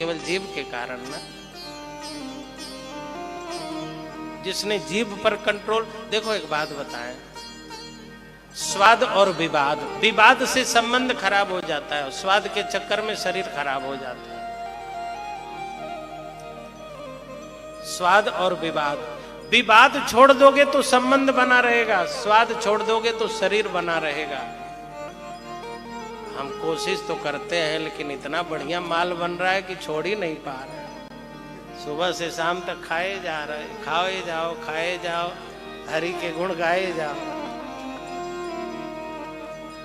केवल जीभ के कारण ना। जिसने जीभ पर कंट्रोल, देखो एक बात बताएं, स्वाद और विवाद, विवाद से संबंध खराब हो जाता है और स्वाद के चक्कर में शरीर खराब हो जाता है। स्वाद और विवाद, विवाद छोड़ दोगे तो संबंध बना रहेगा, स्वाद छोड़ दोगे तो शरीर बना रहेगा। हम कोशिश तो करते हैं लेकिन इतना बढ़िया माल बन रहा है कि छोड़ ही नहीं पा रहे। सुबह से शाम तक खाए जा रहे, खाए जाओ खाए जाओ, हरि के गुण गाए जाओ।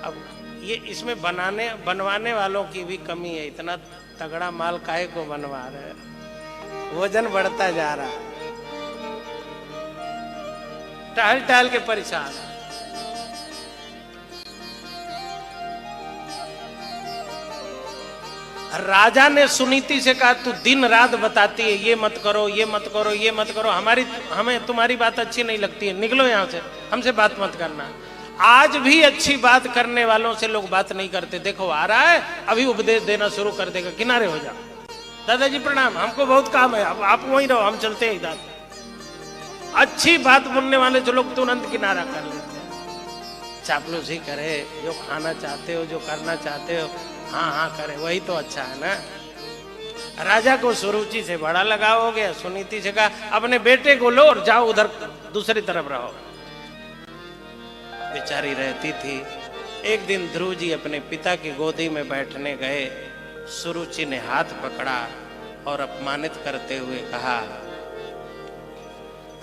अब ये इसमें बनवाने वालों की भी कमी है। इतना तगड़ा माल काहे को बनवा रहे हैं? वजन बढ़ता जा रहा है, टहल टहल के परेशान। राजा ने सुनीति से कहा तू दिन रात बताती है ये मत करो ये मत करो ये मत करो, हमें तुम्हारी बात अच्छी नहीं लगती है, निकलो यहाँ से, हमसे बात मत करना। आज भी अच्छी बात करने वालों से लोग बात नहीं करते। देखो आ रहा है, अभी उपदेश देना शुरू कर देगा, किनारे हो जाओ। दादाजी प्रणाम, हमको बहुत काम है, अब आप वहीं रहो, हम चलते हैं इधर। अच्छी बात बोलने वाले जो लोग तुरंत किनारा कर लेते हैं। चापलूसी करे, जो खाना चाहते हो जो करना चाहते हो हाँ हाँ करे, वही तो अच्छा है ना। राजा को सुरुचि से बड़ा लगाव हो गया। सुनीति से कहा अपने बेटे को लो और जाओ उधर दूसरी तरफ रहो। बेचारी रहती थी। एक दिन ध्रुव जी अपने पिता की गोदी में बैठने गए। सुरुचि ने हाथ पकड़ा और अपमानित करते हुए कहा,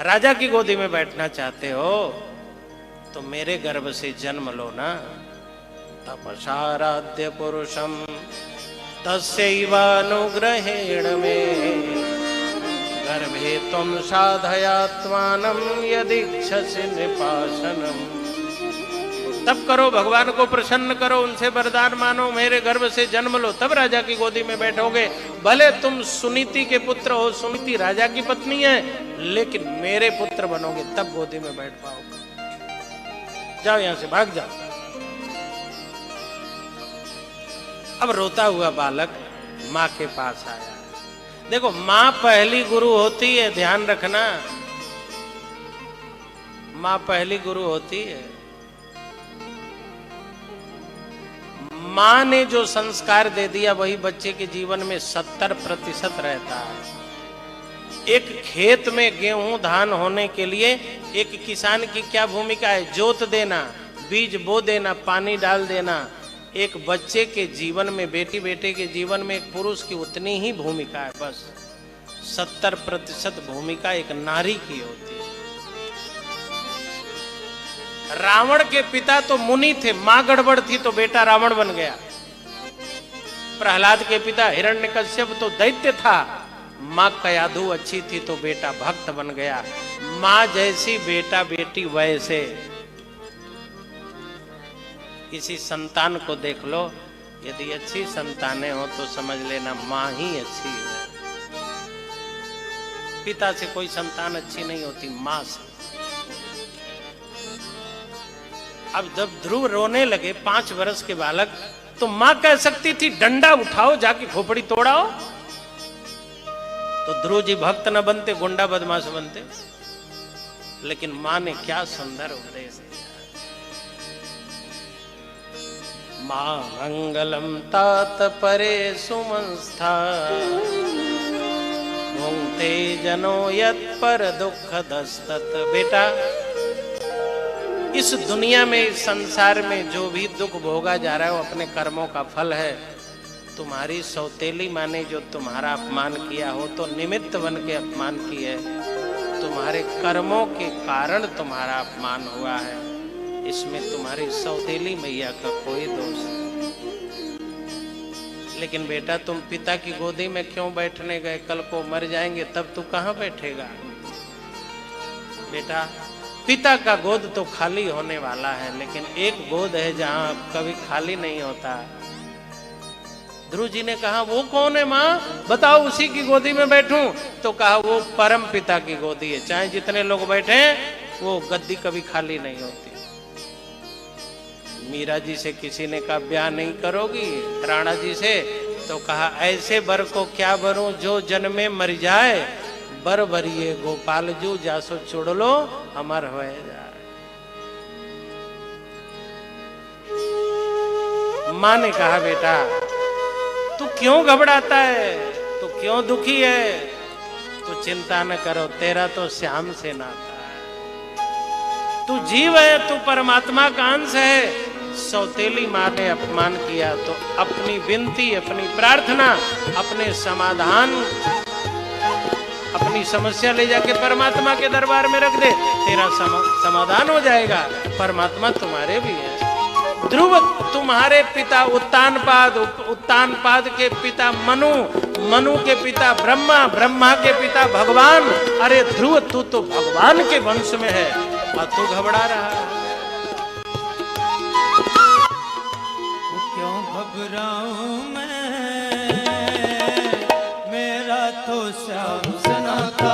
राजा की गोदी में बैठना चाहते हो तो मेरे गर्भ से जन्म लो ना। तपसाराध्य पुरुषम तस्यैवानुग्रहेण मे गर्भे त्वं साधयात्मानं यदीक्षसि नृपाशनम्। तब करो, भगवान को प्रसन्न करो, उनसे वरदान मानो, मेरे गर्भ से जन्म लो, तब राजा की गोदी में बैठोगे। भले तुम सुनीति के पुत्र हो, सुनीति राजा की पत्नी है, लेकिन मेरे पुत्र बनोगे तब गोदी में बैठ पाओगे। जाओ यहां से, भाग जाओ। अब रोता हुआ बालक माँ के पास आया। देखो माँ पहली गुरु होती है, ध्यान रखना, माँ पहली गुरु होती है। माँ ने जो संस्कार दे दिया वही बच्चे के जीवन में 70% रहता है। एक खेत में गेहूं धान होने के लिए एक किसान की क्या भूमिका है? जोत देना, बीज बो देना, पानी डाल देना। एक बच्चे के जीवन में, बेटी बेटे के जीवन में एक पुरुष की उतनी ही भूमिका है। बस 70% भूमिका एक नारी की होती है। रावण के पिता तो मुनि थे, मां गड़बड़ थी तो बेटा रावण बन गया। प्रहलाद के पिता हिरण्यकश्यप तो दैत्य था, मां कयाधु अच्छी थी तो बेटा भक्त बन गया। मां जैसी बेटा बेटी वैसे। किसी संतान को देख लो, यदि अच्छी संतानें हो तो समझ लेना मां ही अच्छी है। पिता से कोई संतान अच्छी नहीं होती, मां से। अब जब ध्रुव रोने लगे 5 वर्ष के बालक, तो मां कह सकती थी डंडा उठाओ जाके खोपड़ी तोड़ाओ, तो ध्रुव जी भक्त न बनते, गुंडा बदमाश बनते। लेकिन मां ने क्या सुंदर उपदेश दिया। मां मंगलम तात परे सुमंस्था भुंक्ते जनो यत् पर दुख दस्तत। बेटा इस दुनिया में, इस संसार में जो भी दुख भोगा जा रहा है वो अपने कर्मों का फल है। तुम्हारी सौतेली माँ ने जो तुम्हारा अपमान किया हो तो निमित्त बन के अपमान की है, तुम्हारे कर्मों के कारण तुम्हारा अपमान हुआ है। इसमें तुम्हारी सौतेली मैया का कोई दोष नहीं। लेकिन बेटा तुम पिता की गोदी में क्यों बैठने गए? कल को मर जाएंगे तब तू कहां बैठेगा? बेटा पिता का गोद तो खाली होने वाला है, लेकिन एक गोद है जहां कभी खाली नहीं होता। ध्रुव जी ने कहा वो कौन है माँ, बताओ उसी की गोदी में बैठूं? तो कहा वो परम पिता की गोदी है, चाहे जितने लोग बैठे वो गद्दी कभी खाली नहीं होती। मीरा जी से किसी ने कहा ब्याह नहीं करोगी, राणा जी से तो कहा ऐसे बर को क्या बरूं जो जन्मे मर जाए, बर बरिए गोपाल जू जासो चुड़ लो अमर हो जाए। मां ने कहा बेटा तू क्यों घबराता है, तू क्यों दुखी है, तू चिंता न करो, तेरा तो श्याम से नाता है, तू जीव है, तू परमात्मा का अंश है। सौतेली मां ने अपमान किया तो अपनी विनती, अपनी प्रार्थना, अपने समाधान, अपनी समस्या ले जाके परमात्मा के दरबार में रख दे, तेरा समाधान हो जाएगा। परमात्मा तुम्हारे भी है। ध्रुव तुम्हारे पिता उत्तानपाद, उत्तानपाद के पिता मनु, मनु के पिता ब्रह्मा, ब्रह्मा के पिता भगवान। अरे ध्रुव तू तो भगवान के वंश में है और तू घबरा रहा है। क्यों घबराऊं मैं, मेरा तो श्याम से नाता